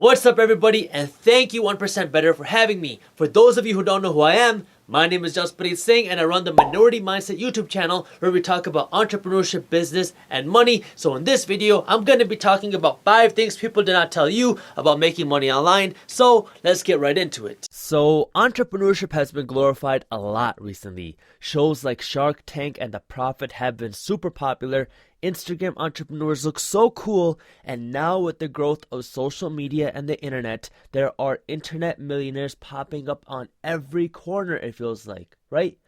What's up, everybody, and thank you 1% Better for having me. For those of you who don't know who I am, my name is Jaspreet Singh and I run the Minority Mindset YouTube channel where we talk about entrepreneurship, business, and money. So in this video, I'm going to be talking about 5 things people did not tell you about making money online. So let's get right into it. So entrepreneurship has been glorified a lot recently. Shows like Shark Tank and The Profit have been super popular. Instagram entrepreneurs look so cool, and now with the growth of social media and the internet, there are internet millionaires popping up on every corner, it feels like, right?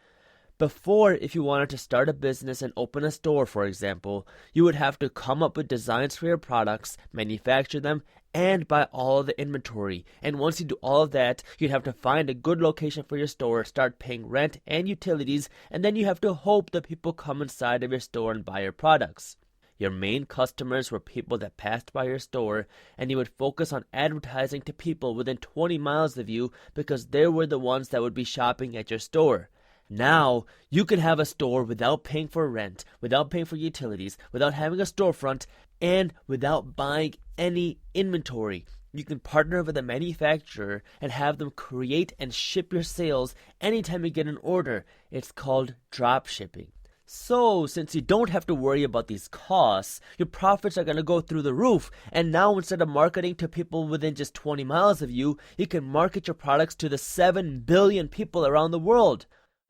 Before, if you wanted to start a business and open a store, for example, you would have to come up with designs for your products, manufacture them, and buy all of the inventory. And once you do all of that, you'd have to find a good location for your store, start paying rent and utilities, and then you have to hope that people come inside of your store and buy your products. Your main customers were people that passed by your store, and you would focus on advertising to people within 20 miles of you because they were the ones that would be shopping at your store. Now, you can have a store without paying for rent, without paying for utilities, without having a storefront, and without buying any inventory. You can partner with a manufacturer and have them create and ship your sales anytime you get an order. It's called drop shipping. So, since you don't have to worry about these costs, your profits are going to go through the roof. And now, instead of marketing to people within just 20 miles of you, you can market your products to the 7 billion people around the world.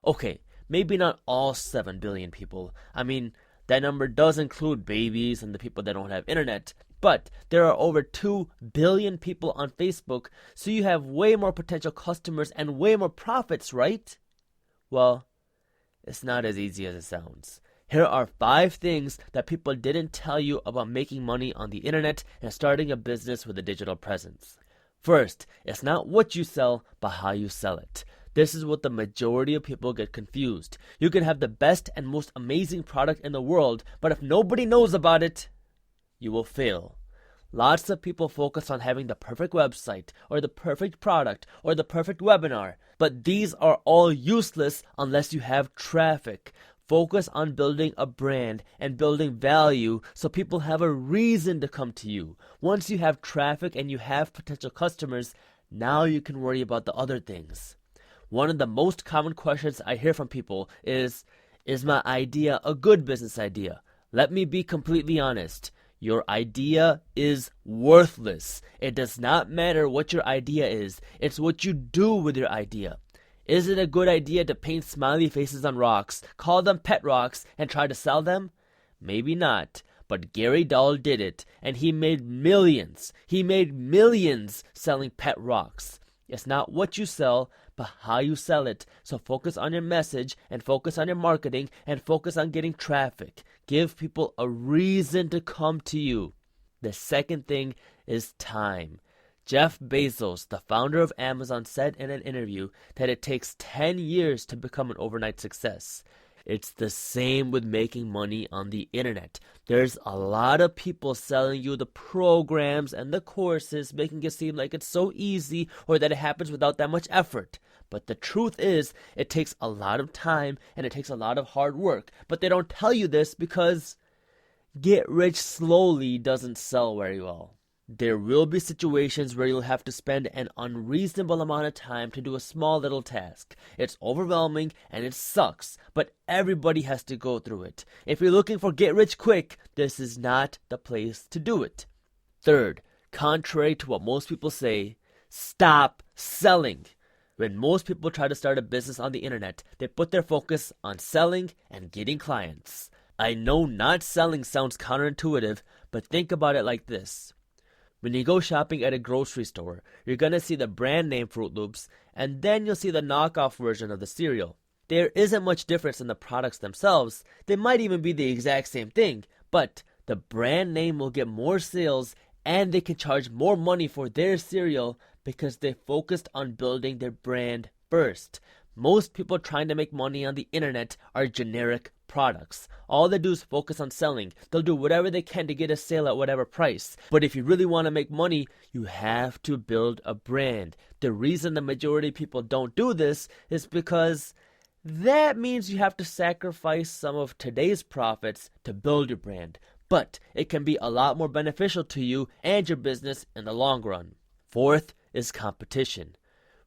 Okay, maybe not all 7 billion people. I mean, that number does include babies and the people that don't have internet. But there are over 2 billion people on Facebook, so you have way more potential customers and way more profits, right? Well, it's not as easy as it sounds. Here are 5 things that people didn't tell you about making money on the internet and starting a business with a digital presence. First, it's not what you sell, but how you sell it. This is what the majority of people get confused. You can have the best and most amazing product in the world, but if nobody knows about it, you will fail. Lots of people focus on having the perfect website, or the perfect product, or the perfect webinar, but these are all useless unless you have traffic. Focus on building a brand and building value so people have a reason to come to you. Once you have traffic and you have potential customers, now you can worry about the other things. One of the most common questions I hear from people is my idea a good business idea? Let me be completely honest. Your idea is worthless. It does not matter what your idea is. It's what you do with your idea. Is it a good idea to paint smiley faces on rocks, call them pet rocks, and try to sell them? Maybe not. But Gary Dahl did it, and he made millions. He made millions selling pet rocks. It's not what you sell, but how you sell it. So focus on your message, and focus on your marketing, and focus on getting traffic. Give people a reason to come to you. The second thing is time. Jeff Bezos, the founder of Amazon, said in an interview that it takes 10 years to become an overnight success. It's the same with making money on the internet. There's a lot of people selling you the programs and the courses, making it seem like it's so easy or that it happens without that much effort. But the truth is, it takes a lot of time and it takes a lot of hard work. But they don't tell you this because get rich slowly doesn't sell very well. There will be situations where you'll have to spend an unreasonable amount of time to do a small little task. It's overwhelming and it sucks, but everybody has to go through it. If you're looking for get rich quick, this is not the place to do it. Third, contrary to what most people say, stop selling. When most people try to start a business on the internet, they put their focus on selling and getting clients. I know not selling sounds counterintuitive, but think about it like this. When you go shopping at a grocery store, you're going to see the brand name Fruit Loops, and then you'll see the knockoff version of the cereal. There isn't much difference in the products themselves. They might even be the exact same thing, but the brand name will get more sales and they can charge more money for their cereal because they focused on building their brand first. Most people trying to make money on the internet are generic products. All they do is focus on selling. They'll do whatever they can to get a sale at whatever price. But if you really want to make money, you have to build a brand. The reason the majority of people don't do this is because that means you have to sacrifice some of today's profits to build your brand. But it can be a lot more beneficial to you and your business in the long run. Fourth is competition.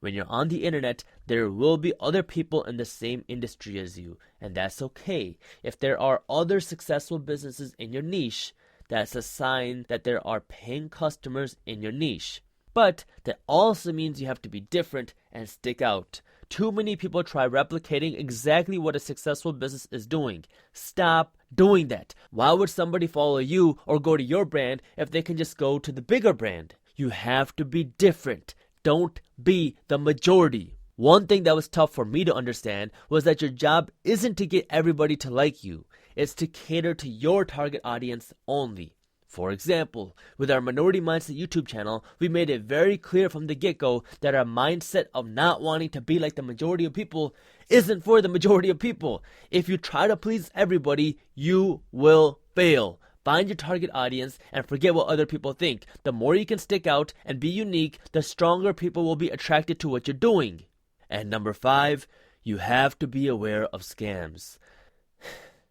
When you're on the internet, there will be other people in the same industry as you, and that's okay. If there are other successful businesses in your niche, that's a sign that there are paying customers in your niche. But that also means you have to be different and stick out. Too many people try replicating exactly what a successful business is doing. Stop doing that. Why would somebody follow you or go to your brand if they can just go to the bigger brand? You have to be different. Don't be the majority. One thing that was tough for me to understand was that your job isn't to get everybody to like you. It's to cater to your target audience only. For example, with our Minority Mindset YouTube channel, we made it very clear from the get-go that our mindset of not wanting to be like the majority of people isn't for the majority of people. If you try to please everybody, you will fail. Find your target audience and forget what other people think. The more you can stick out and be unique, the stronger people will be attracted to what you're doing. And number 5, you have to be aware of scams.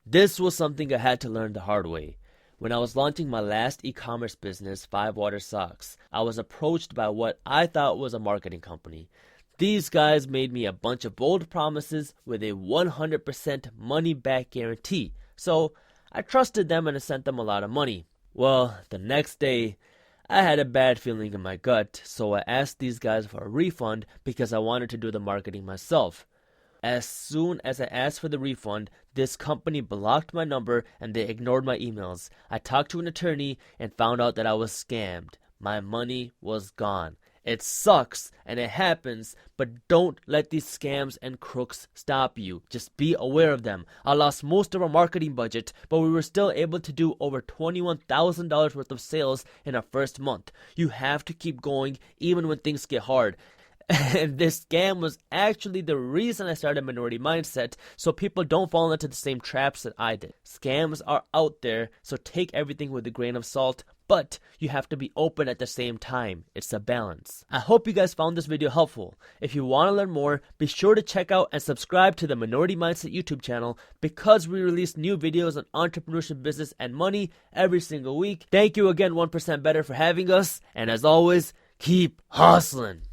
This was something I had to learn the hard way. When I was launching my last e-commerce business, 5 Water Socks, I was approached by what I thought was a marketing company. These guys made me a bunch of bold promises with a 100% money-back guarantee. So I trusted them and I sent them a lot of money. Well, the next day, I had a bad feeling in my gut, so I asked these guys for a refund because I wanted to do the marketing myself. As soon as I asked for the refund, this company blocked my number and they ignored my emails. I talked to an attorney and found out that I was scammed. My money was gone. It sucks and it happens, but don't let these scams and crooks stop you. Just be aware of them. I lost most of our marketing budget, but we were still able to do over $21,000 worth of sales in our first month. You have to keep going even when things get hard. And this scam was actually the reason I started Minority Mindset, so people don't fall into the same traps that I did. Scams are out there, so take everything with a grain of salt, but you have to be open at the same time. It's a balance. I hope you guys found this video helpful. If you want to learn more, be sure to check out and subscribe to the Minority Mindset YouTube channel because we release new videos on entrepreneurship, business, and money every single week. Thank you again, 1% Better, for having us, and as always, keep hustling.